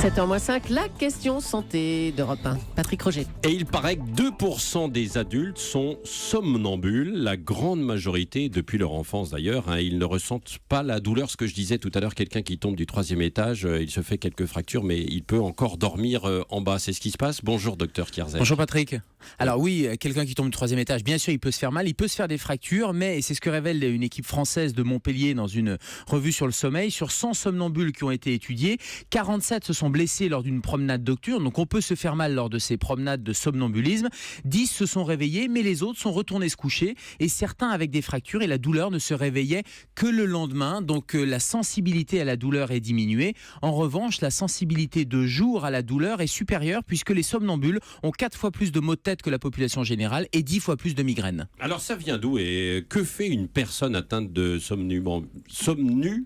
7h-5, la question santé d'Europe 1. Patrick Roger. Et il paraît que 2% des adultes sont somnambules, la grande majorité depuis leur enfance d'ailleurs. Ils ne ressentent pas la douleur, ce que je disais tout à l'heure, quelqu'un qui tombe du 3e étage, il se fait quelques fractures, mais il peut encore dormir en bas. C'est ce qui se passe. Bonjour docteur Kierzek. Bonjour Patrick. Alors oui, quelqu'un qui tombe du 3e étage, bien sûr il peut se faire mal, il peut se faire des fractures, mais c'est ce que révèle une équipe française de Montpellier dans une revue sur le sommeil. Sur 100 somnambules qui ont été étudiés, 47 se sont blessés lors d'une promenade nocturne, donc on peut se faire mal lors de ces promenades de somnambulisme. 10 se sont réveillés, mais les autres sont retournés se coucher, et certains avec des fractures, et la douleur ne se réveillait que le lendemain, donc la sensibilité à la douleur est diminuée. En revanche, la sensibilité de jour à la douleur est supérieure, puisque les somnambules ont 4 fois plus de maux de tête que la population générale et 10 fois plus de migraines. Alors ça vient d'où et que fait une personne atteinte de somnambulisme?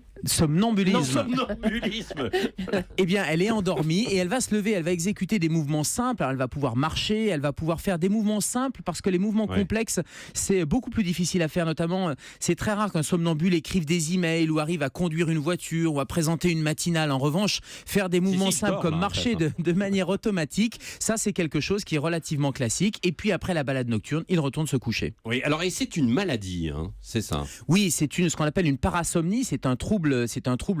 Eh bien, elle est endormie et elle va se lever, elle va exécuter des mouvements simples. Alors, elle va pouvoir marcher, elle va pouvoir faire des mouvements simples parce que les mouvements complexes, c'est beaucoup plus difficile à faire. Notamment, c'est très rare qu'un somnambule écrive des emails ou arrive à conduire une voiture ou à présenter une matinale. En revanche, faire des mouvements simples comme marcher de manière automatique, ça c'est quelque chose qui est relativement classique. Et puis après la balade nocturne, il retourne se coucher. Oui, alors et c'est une maladie, c'est ça? Oui, c'est ce qu'on appelle une parasomnie, c'est un trouble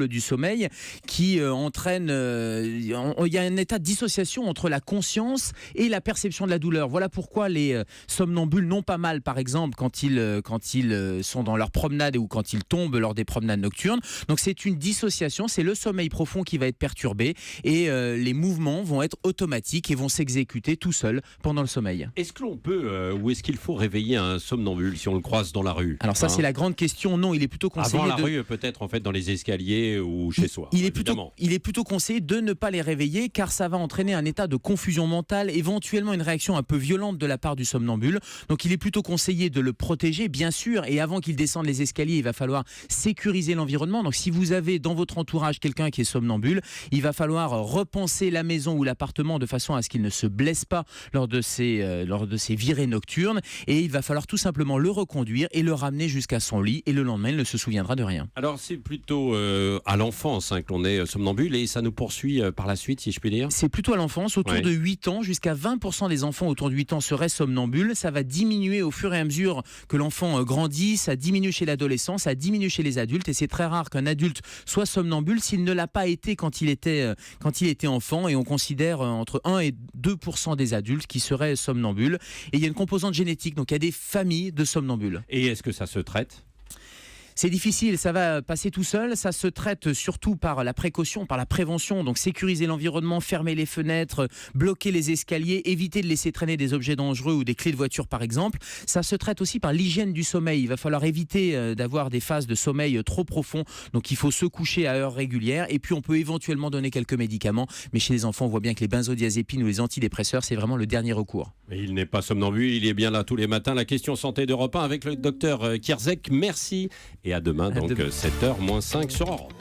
du sommeil qui entraîne... il y a un état de dissociation entre la conscience et la perception de la douleur. Voilà pourquoi les somnambules n'ont pas mal, par exemple, quand ils sont dans leur promenade ou quand ils tombent lors des promenades nocturnes. Donc c'est une dissociation, c'est le sommeil profond qui va être perturbé et les mouvements vont être automatiques et vont s'exécuter tout seuls pendant le sommeil. Est-ce que l'on peut ou est-ce qu'il faut réveiller un somnambule si on le croise dans la rue? Alors ça c'est la grande question. Non, il est plutôt conseillé avant la rue, peut-être en fait dans les escaliers ou chez soi. Il est plutôt conseillé de ne pas les réveiller car ça va entraîner un état de confusion mentale, éventuellement une réaction un peu violente de la part du somnambule. Donc il est plutôt conseillé de le protéger, bien sûr, et avant qu'il descende les escaliers, il va falloir sécuriser l'environnement. Donc si vous avez dans votre entourage quelqu'un qui est somnambule, il va falloir repenser la maison ou l'appartement de façon à ce qu'il ne se blesse pas lors de ces virées nocturnes, et il va falloir tout simplement le reconduire et le ramener jusqu'à son lit, et le lendemain il ne se souviendra de rien. Alors c'est plutôt à l'enfance que l'on est somnambule et ça nous poursuit par la suite, si je puis dire? C'est plutôt à l'enfance, autour de 8 ans, jusqu'à 20% des enfants autour de 8 ans seraient somnambules. Ça va diminuer au fur et à mesure que l'enfant grandit, ça diminue chez l'adolescent, ça diminue chez les adultes, et c'est très rare qu'un adulte soit somnambule s'il ne l'a pas été quand il était enfant, et on considère entre 1 et 2% des adultes qui seraient somnambules. Et il y a une composante génétique, donc il y a des familles de somnambules. Et est-ce que ça se traite? C'est difficile, ça va passer tout seul, ça se traite surtout par la précaution, par la prévention, donc sécuriser l'environnement, fermer les fenêtres, bloquer les escaliers, éviter de laisser traîner des objets dangereux ou des clés de voiture par exemple. Ça se traite aussi par l'hygiène du sommeil, il va falloir éviter d'avoir des phases de sommeil trop profonds, donc il faut se coucher à heure régulière, et puis on peut éventuellement donner quelques médicaments, mais chez les enfants on voit bien que les benzodiazépines ou les antidépresseurs c'est vraiment le dernier recours. Mais il n'est pas somnambule, il est bien là tous les matins, la question santé d'Europe 1 avec le docteur Kierzek, merci. Et à demain, donc 7h-5 sur Europe.